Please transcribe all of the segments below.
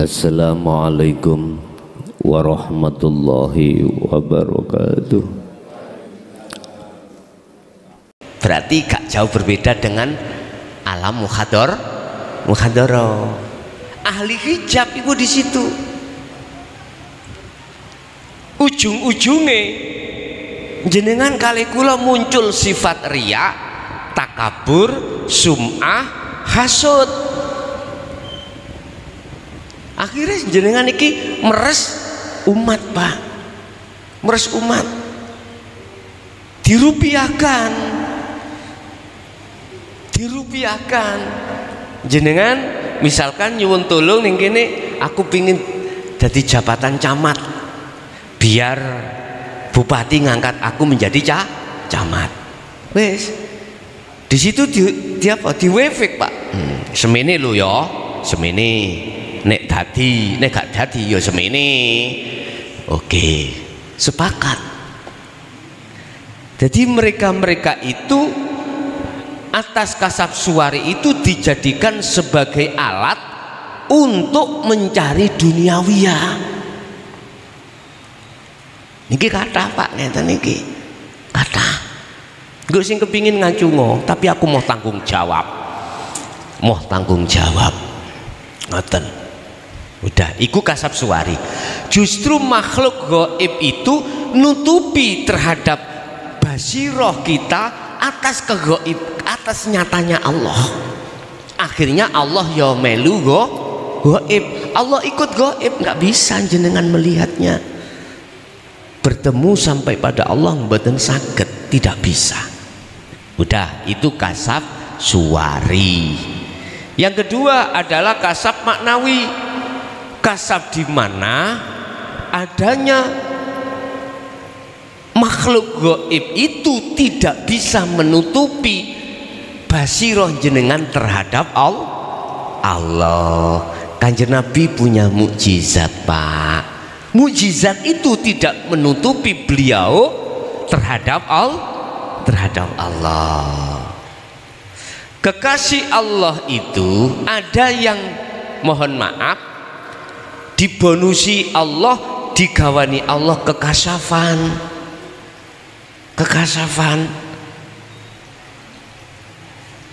Assalamualaikum warahmatullahi wabarakatuh. Berarti gak jauh berbeda dengan alam muhadharah. Ahli hijab itu di situ. Ujung-ujungnya jenengan kali kula muncul sifat riya, takabur, sum'ah, hasud. Akhirnya jenengan iki meres umat, Pak. Meres umat. Dirupiahkan. Jenengan misalkan nyuwun tulung ning kene, aku pingin jadi jabatan camat. Biar bupati ngangkat aku menjadi camat. Wes. Di situ di apa? Di wefek, Pak. Semene lho ya, semene. Nek gak dadi ya semene. Oke, sepakat. Jadi mereka itu atas kasab suwari itu dijadikan sebagai alat untuk mencari duniawiyah. Niki kata Pak ngeten niki. Kata. Gue sing kepingin ngacungo, tapi aku mau tanggung jawab. Ngoten. Udah, iku kasab suwari. Justru makhluk gaib itu nutupi terhadap basiroh kita atas kegaib, atas nyatanya Allah. Akhirnya Allah ya melu gaib. Allah ikut gaib, nggak bisa jenengan melihatnya. Bertemu sampai pada Allah mboten saged, tidak bisa. Udah, itu kasab suwari. Yang kedua adalah kasab maknawi. Kasab di mana adanya makhluk gaib itu tidak bisa menutupi basiroh jenengan terhadap Allah. Kanjeng Nabi punya mukjizat, Pak. Mukjizat itu tidak menutupi beliau terhadap Allah. Kekasih Allah itu ada yang mohon maaf dibonusi Allah, digawani Allah kekasafan.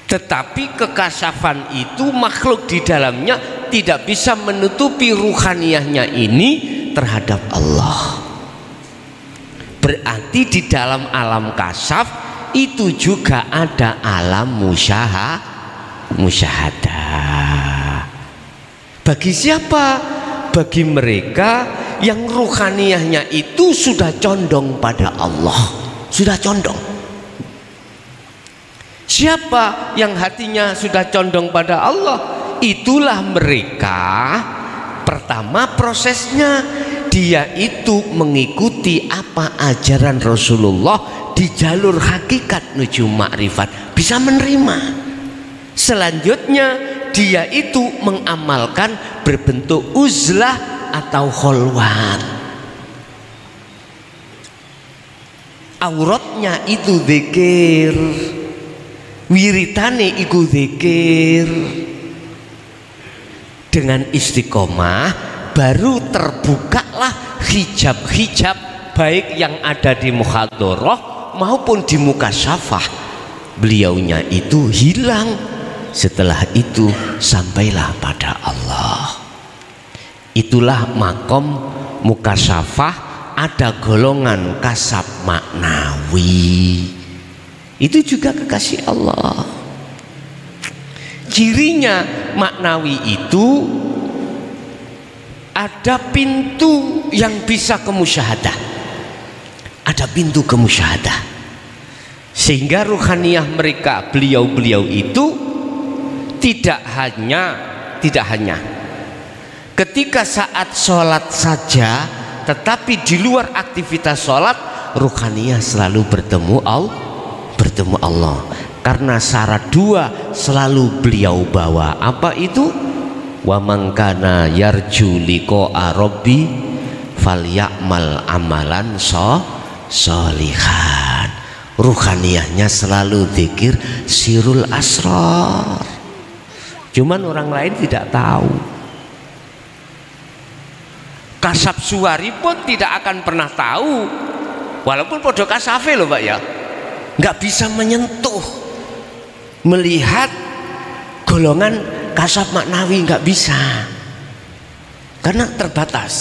Tetapi kekasafan itu makhluk di dalamnya tidak bisa menutupi ruhaniyahnya ini terhadap Allah. Berarti di dalam alam kasaf itu juga ada alam musyahadah. Bagi siapa? Bagi mereka yang ruhaniyahnya itu sudah condong pada Allah, sudah condong. Siapa yang hatinya sudah condong pada Allah? Itulah mereka. Pertama prosesnya dia itu mengikuti apa ajaran Rasulullah di jalur hakikat menuju makrifat, bisa menerima. Selanjutnya dia itu mengamalkan berbentuk uzlah atau kholwat. Auratnya itu zikir, wiritane iku zikir. Dengan istiqomah baru terbukalah hijab-hijab baik yang ada di muhadharah maupun di mukasyafah. Beliaunya itu hilang. Setelah itu sampailah pada Allah. Itulah makom mukasyafah. Ada golongan kasab maknawi, itu juga kekasih Allah. Cirinya maknawi itu ada pintu yang bisa kemusyahadah. Ada pintu kemusyahadah. Sehingga ruhaniyah mereka, beliau-beliau itu tidak hanya ketika saat sholat saja, tetapi di luar aktivitas sholat ruhaniyah selalu bertemu Allah. Karena syarat dua selalu beliau bawa. Apa itu? Wa man kana yarju liqa'a rabbi falyamal amalan sholihan. Ruhaniyahnya selalu zikir sirul asrar. Cuman orang lain tidak tahu. Kasab suwari pun tidak akan pernah tahu, walaupun podo kasafe loh Pak ya, nggak bisa menyentuh, melihat golongan kasab maknawi, nggak bisa, karena terbatas.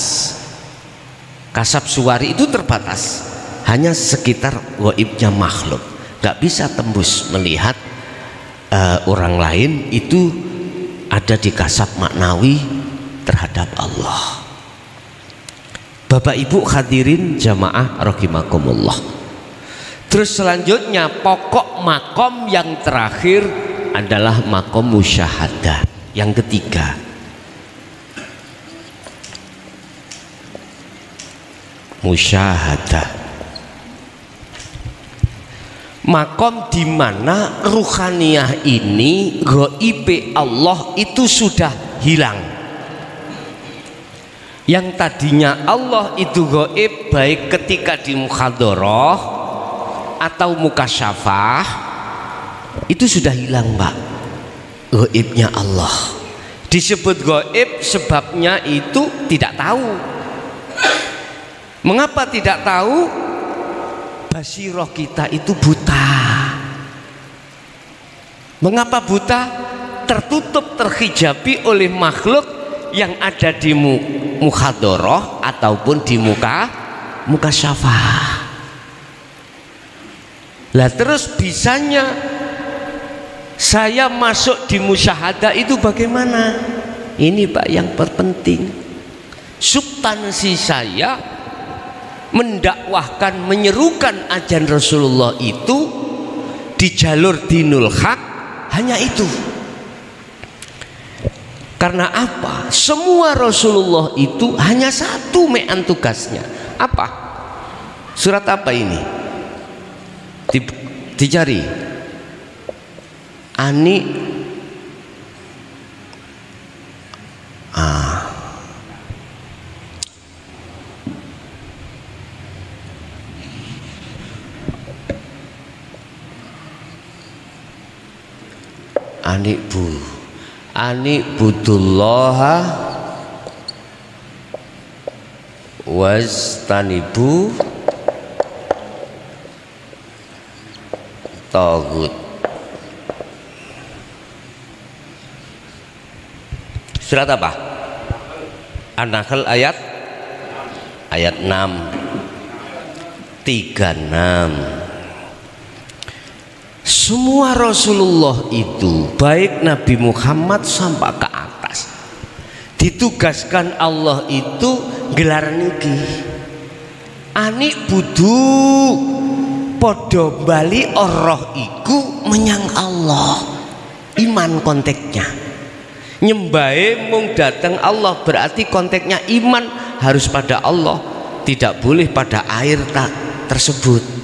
Kasab suwari itu terbatas, hanya sekitar gaibnya makhluk, nggak bisa tembus melihat orang lain itu ada di kasab maknawi terhadap Allah. Bapak Ibu hadirin jamaah rahimakumullah. Terus selanjutnya pokok makom yang terakhir adalah makom musyahadah, yang ketiga. Musyahadah, makom di mana ruhaniyah ini, gaib Allah itu sudah hilang. Yang tadinya Allah itu gaib, baik ketika di muhadharah atau mukasyafah, itu sudah hilang Pak, gaibnya Allah. Disebut gaib sebabnya itu tidak tahu. Mengapa tidak tahu? Basiroh kita itu buta. Mengapa buta? Tertutup, terhijabi oleh makhluk yang ada di muhadharah ataupun di mukasyafah. Lah terus bisanya saya masuk di musyahadah itu bagaimana? Ini Pak yang terpenting. Substansi saya mendakwahkan, menyerukan ajaran Rasulullah itu di jalur dinul haq, hanya itu. Karena apa? Semua Rasulullah itu hanya satu mean tugasnya. Apa? Surat apa ini? Dicari. Ani'budullaha wastanibu taghut. Surat apa? An-Nahl ayat 6 36. Semua Rasulullah itu, baik Nabi Muhammad sampai ke atas, ditugaskan Allah itu gelaran iki. Anik budu podo bali oroh iku menyang Allah. Iman konteksnya. Nyembahe mung datang Allah, berarti konteksnya iman harus pada Allah, tidak boleh pada air tersebut.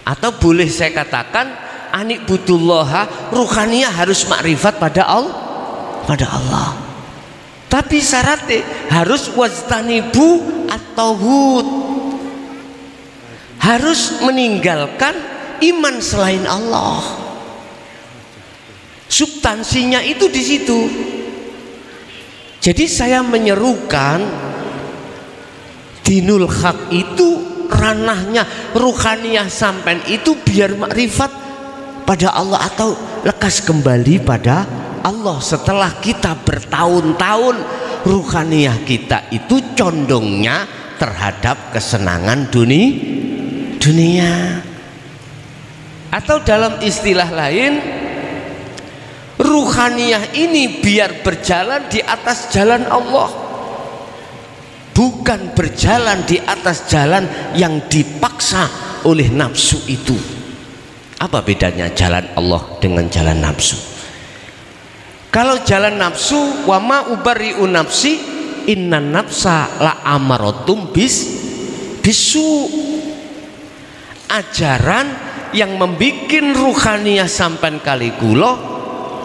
Atau boleh saya katakan anik butullaha, ruhaniyah harus makrifat pada Allah. Tapi syaratnya harus wastanibu at-taghut, harus meninggalkan iman selain Allah. Substansinya itu di situ. Jadi saya menyerukan dinul haq itu ranahnya ruhaniyah sampai itu biar makrifat pada Allah atau lekas kembali pada Allah setelah kita bertahun-tahun ruhaniyah kita itu condongnya terhadap kesenangan dunia. Atau dalam istilah lain, ruhaniyah ini biar berjalan di atas jalan Allah, bukan berjalan di atas jalan yang dipaksa oleh nafsu itu. Apa bedanya jalan Allah dengan jalan nafsu? Kalau jalan nafsu, wama ubari'u nafsi inna nafsa la amaratum bisu. Ajaran yang membikin ruhaniyah sampan kali kula,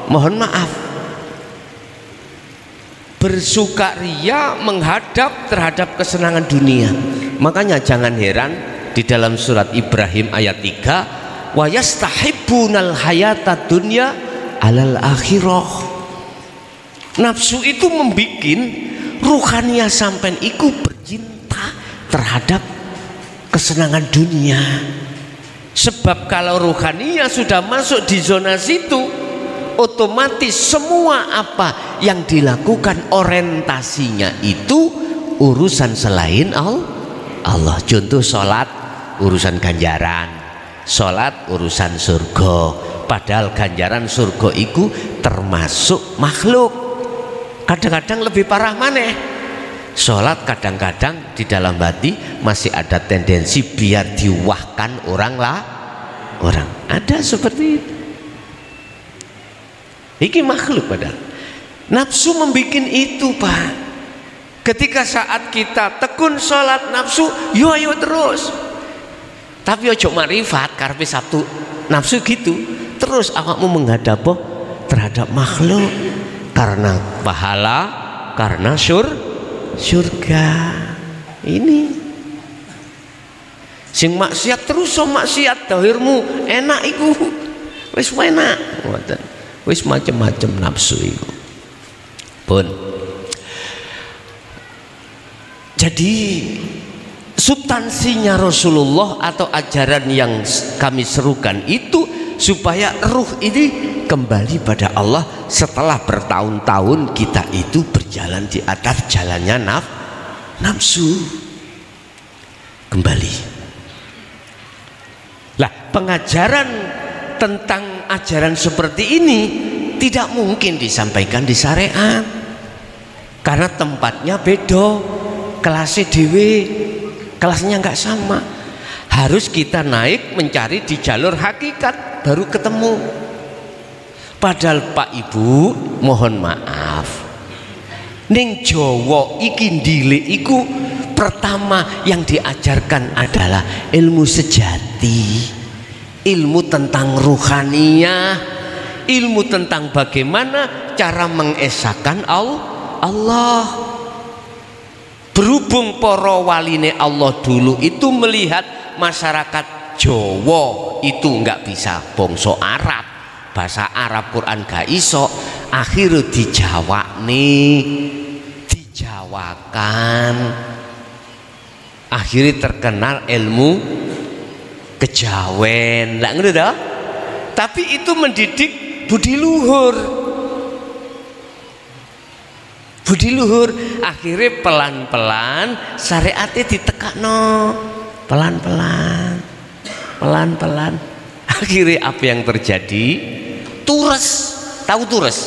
mohon maaf, bersukaria menghadap terhadap kesenangan dunia. Makanya jangan heran di dalam surat Ibrahim ayat 3, wa yastahibbunal hayata dunya alal akhirah. Nafsu itu membikin ruhaniyah sampean iku bercinta terhadap kesenangan dunia. Sebab kalau ruhaniyah sudah masuk di zona situ, otomatis semua apa yang dilakukan orientasinya itu urusan selain Allah. Contoh sholat urusan ganjaran, sholat urusan surga, padahal ganjaran surga itu termasuk makhluk. Kadang-kadang lebih parah maneh, sholat kadang-kadang di dalam hati masih ada tendensi biar diwahkan orang. Ada seperti itu. Ini makhluk padahal. Nafsu membikin itu, Pak. Ketika saat kita tekun sholat nafsu, yo ayo terus. Tapi ojo marifat karpe Sabtu nafsu gitu. Terus awakmu menghadap terhadap makhluk karena pahala, karena surga. Ini sing maksiat terus so maksiat dohirmu enak iku. Wis enak. Wis macam-macam nafsu itu pun. Jadi substansinya Rasulullah atau ajaran yang kami serukan itu supaya ruh ini kembali pada Allah setelah bertahun-tahun kita itu berjalan di atas jalannya nafsu. Kembali. Lah, pengajaran tentang ajaran seperti ini tidak mungkin disampaikan di syariat karena tempatnya beda, kelasnya dewe, kelasnya nggak sama. Harus kita naik mencari di jalur hakikat baru ketemu. Padahal Pak Ibu mohon maaf, ning Jawa iki ndile iku pertama yang diajarkan adalah ilmu sejati, ilmu tentang ruhaniyah, ilmu tentang bagaimana cara mengesahkan Allah. Berhubung para waline Allah dulu itu melihat masyarakat Jawa itu nggak bisa bangsa Arab, bahasa Arab Quran gak iso, akhirnya dijawakan, akhirnya terkenal ilmu kejawen, lah ngerti dah? Tapi itu mendidik budi luhur. Budi luhur akhirnya pelan-pelan syariatnya ditekakno, pelan-pelan. Akhirnya apa yang terjadi? Tures, tahu tures?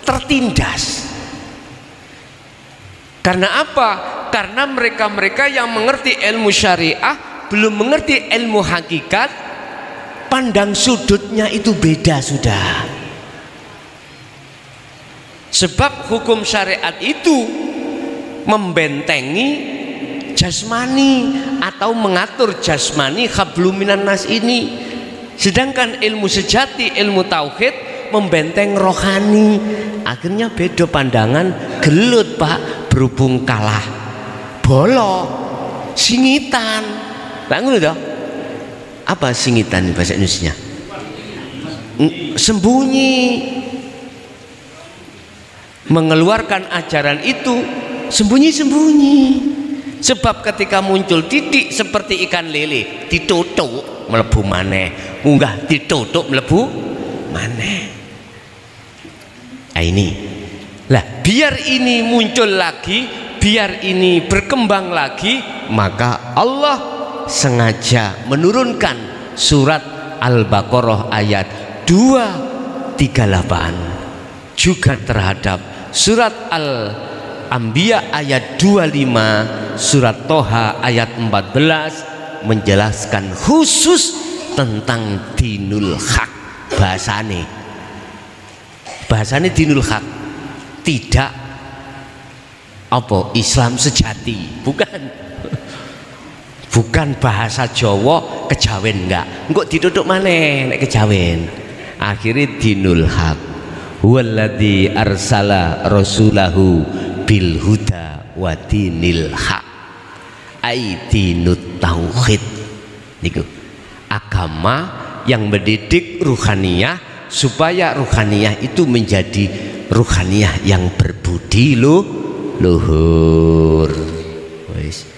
Tertindas. Karena apa? Karena mereka-mereka yang mengerti ilmu syariah belum mengerti ilmu hakikat, pandang sudutnya itu beda sudah. Sebab hukum syariat itu membentengi jasmani atau mengatur jasmani habluminan nas ini, sedangkan ilmu sejati, ilmu tauhid membenteng rohani. Akhirnya beda pandangan, gelut Pak, berhubung kalah bolok singitan. Tak ngerti toh? Apa singitan bahasa Indonesia? Sembunyi. Mengeluarkan ajaran itu sembunyi-sembunyi. Sebab ketika muncul titik seperti ikan lele, ditutuk melebu maneh, munggah ditutuk melebu maneh. Nah ini. Lah, biar ini muncul lagi, biar ini berkembang lagi, maka Allah sengaja menurunkan surat Al-Baqarah ayat 238 juga terhadap surat Al-Anbiya ayat 25, surat Toha ayat 14 menjelaskan khusus tentang dinul haq. Bahasane dinul haq, tidak apa Islam sejati, bukan bahasa Jawa kejawen, enggak, engko ditutuk maneh nek kejawen. Akhirnya dinul haq, huwallazi arsala rasulahu bil huda wa dinil haq, ai dinut tauhid. Niku agama yang mendidik ruhaniyah supaya ruhaniyah itu menjadi ruhaniyah yang berbudi luhur. Wis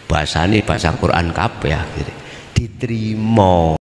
bahasane bahasa Quran kabeh akhire diterima.